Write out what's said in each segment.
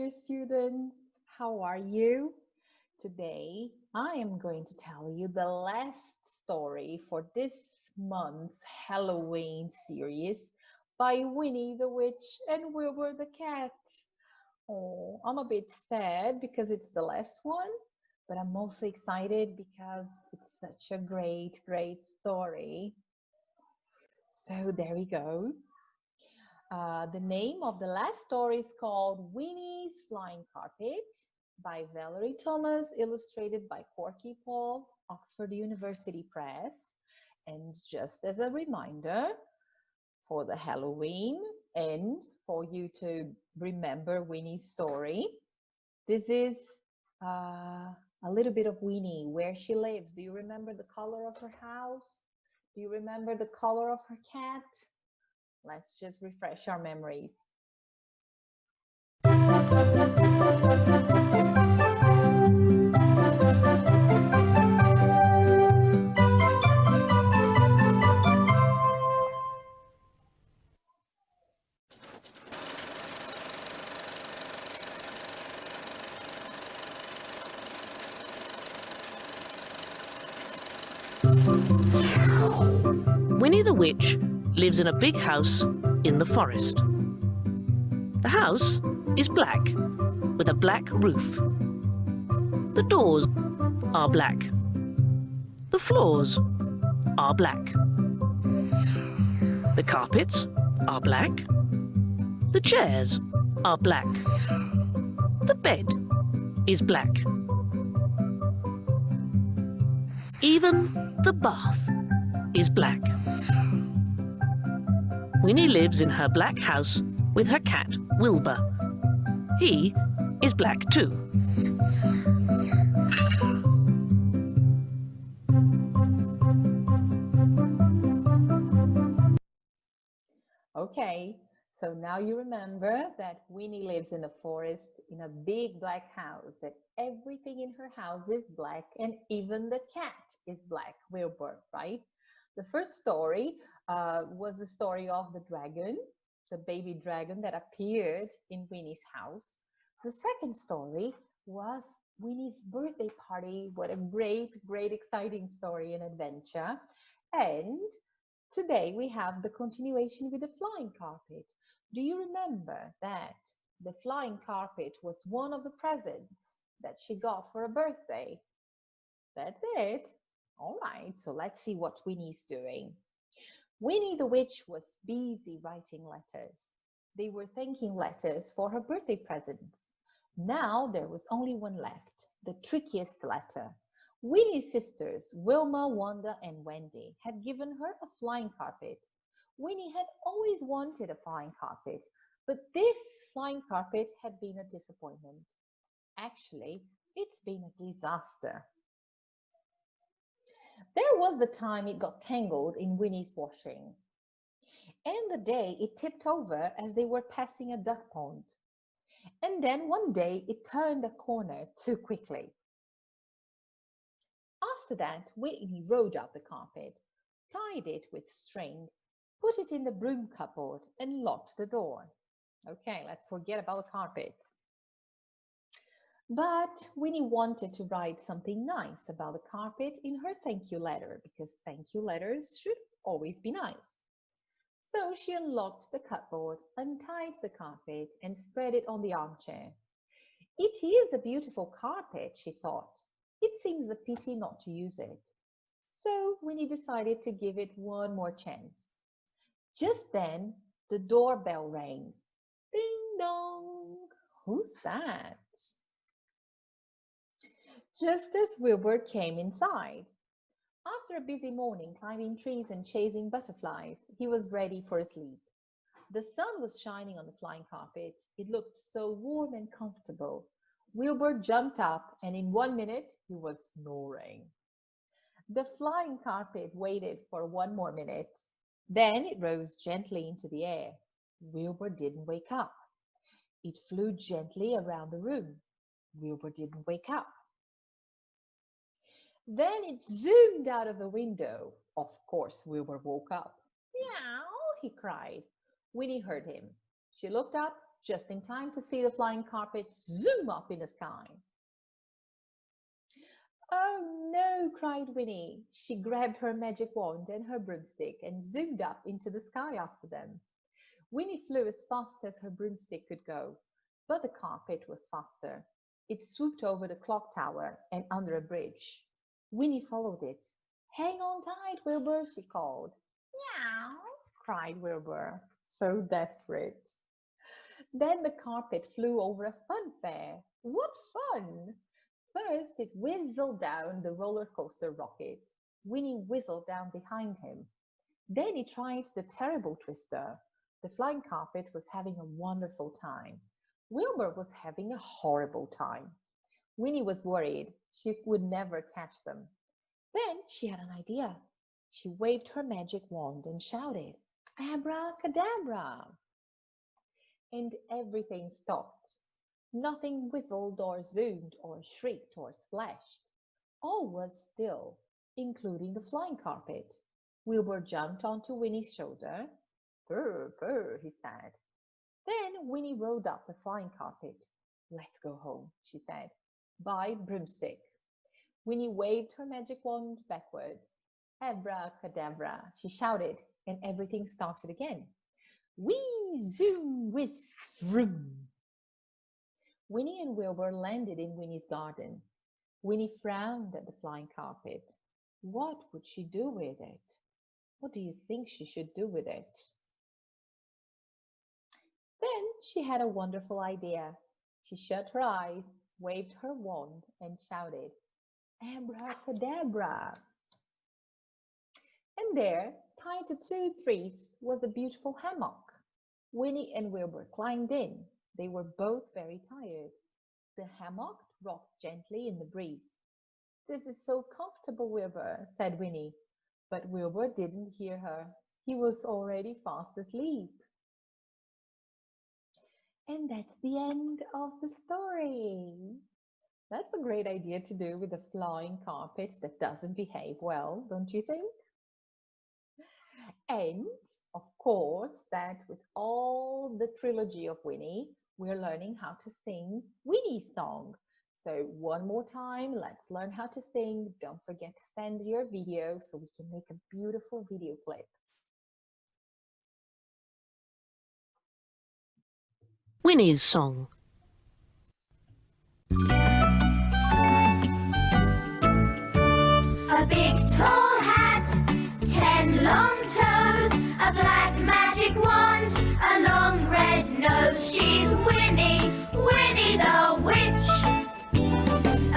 dear students. How are you? Today, I am going to tell you the last story for this month's Halloween series by Winnie the Witch and Wilbur the Cat. Oh, I'm a bit sad because it's the last one, but I'm also excited because it's such a great story. So there we go. The name of the last story is called Winnie's Flying Carpet by Valerie Thomas, illustrated by Corky Paul, Oxford University Press. And just as a reminder for the Halloween and for you to remember Winnie's story, this is a little bit of Winnie, where she lives. Do you remember the color of her house? Do you remember the color of her cat? Let's just refresh our memories. Winnie the Witch lives in a big house in the forest. The house is black, with a black roof. The doors are black. The floors are black. The carpets are black. The chairs are black. The bed is black. Even the bath is black. Winnie lives in her black house with her cat, Wilbur. He is black too. Okay, so now you remember that Winnie lives in a forest in a big black house, that everything in her house is black and even the cat is black, Wilbur, right? The first story was the story of the dragon, the baby dragon that appeared in Winnie's house. The second story was Winnie's birthday party. What a great exciting story and adventure. And today we have the continuation with the flying carpet. Do you remember that the flying carpet was one of the presents that she got for her birthday? That's it. All right, so let's see what Winnie's doing. Winnie the Witch was busy writing letters. They were thanking letters for her birthday presents. Now there was only one left, the trickiest letter. Winnie's sisters, Wilma, Wanda, and Wendy, had given her a flying carpet. Winnie had always wanted a flying carpet, but this flying carpet had been a disappointment. Actually, it's been a disaster. There was the time it got tangled in Winnie's washing, and the day it tipped over as they were passing a duck pond. And then one day it turned a corner too quickly. After that, Winnie rolled up the carpet, tied it with string, put it in the broom cupboard, and locked the door. Okay, let's forget about the carpet. But Winnie wanted to write something nice about the carpet in her thank you letter, because thank you letters should always be nice. So she unlocked the cupboard, untied the carpet, and spread it on the armchair. It is a beautiful carpet, she thought. It seems a pity not to use it. So Winnie decided to give it one more chance. Just then, the doorbell rang. Ding dong! Who's that? Just as Wilbur came inside. After a busy morning climbing trees and chasing butterflies, he was ready for a sleep. The sun was shining on the flying carpet. It looked so warm and comfortable. Wilbur jumped up, and in 1 minute, he was snoring. The flying carpet waited for 1 more minute. Then it rose gently into the air. Wilbur didn't wake up. It flew gently around the room. Wilbur didn't wake up. Then it zoomed out of the window. Of course, Wilbur woke up. Meow, he cried. Winnie heard him. She looked up. just in time to see the flying carpet zoom up in the sky. Oh no, cried Winnie. She grabbed her magic wand and her broomstick and zoomed up into the sky after them. Winnie flew as fast as her broomstick could go, but the carpet was faster. It swooped over the clock tower and under a bridge. Winnie followed it. Hang on tight, Wilbur, she called. Meow, cried Wilbur, so desperate. Then the carpet flew over a fun fair. What fun! First, it whistled down the roller coaster rocket. Winnie whistled down behind him. Then he tried the terrible twister. The flying carpet was having a wonderful time. Wilbur was having a horrible time. Winnie was worried she would never catch them. Then she had an idea. She waved her magic wand and shouted, Abracadabra! And everything stopped. Nothing whistled or zoomed or shrieked or splashed. All was still, including the flying carpet. Wilbur jumped onto Winnie's shoulder. Purr, purr, he said. Then Winnie rode up the flying carpet. Let's go home, she said. Bye, broomstick. Winnie waved her magic wand backwards. Abracadabra, she shouted, and everything started again. Whee, zoom, whiz, vroom. Winnie and Wilbur landed in Winnie's garden. Winnie frowned at the flying carpet. What would she do with it? What do you think she should do with it? Then she had a wonderful idea. She shut her eyes, waved her wand, and shouted, Abracadabra! And there, tied to 2 trees, was a beautiful hammock. Winnie and Wilbur climbed in. They were both very tired. The hammock rocked gently in the breeze. This is so comfortable, Wilbur, said Winnie. But Wilbur didn't hear her. He was already fast asleep. And that's the end of the story. That's a great idea to do with a flying carpet that doesn't behave well, don't you think? And, of course, that with all the trilogy of Winnie, we're learning how to sing Winnie's song. So one more time, let's learn how to sing. Don't forget to send your video so we can make a beautiful video clip. Winnie's song. A big tall hat, 10 long toes, a black magic wand, a long red nose. She's Winnie, Winnie the witch.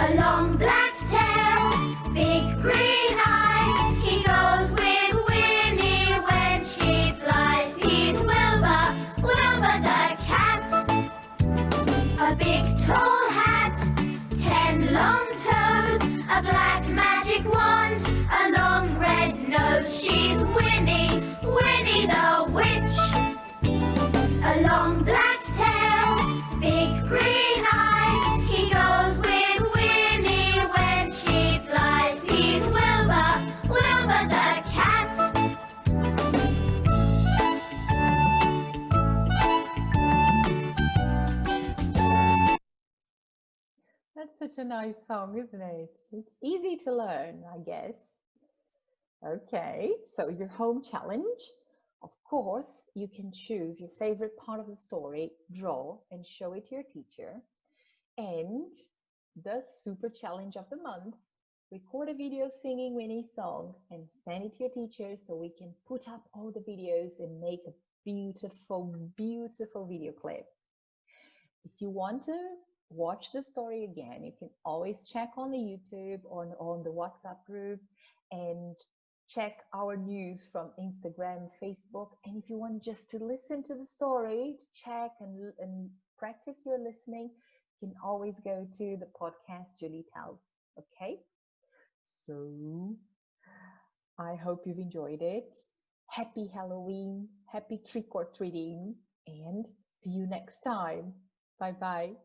A long black tail, big green eyes. He goes with Winnie when she flies. He's Wilbur, Wilbur the cat. A big tall hat, 10 long toes, a black magic wand, a long red nose. She's Winnie, Winnie the witch. A long black tail, big green eyes. He goes with Winnie when she flies. He's Wilbur, Wilbur the cat. That's such a nice song, isn't it? It's easy to learn, I guess. Okay, so your home challenge. Of course, you can choose your favorite part of the story, draw, and show it to your teacher. And the super challenge of the month, record a video singing Winnie's song and send it to your teacher so we can put up all the videos and make a beautiful, beautiful video clip. If you want to watch the story again, you can always check on the YouTube or on the WhatsApp group and check our news from Instagram, Facebook. And if you want just to listen to the story, to check and practice your listening, you can always go to the podcast Julie Tells. Okay? So I hope you've enjoyed it. Happy Halloween, happy trick-or-treating, and see you next time. Bye-bye.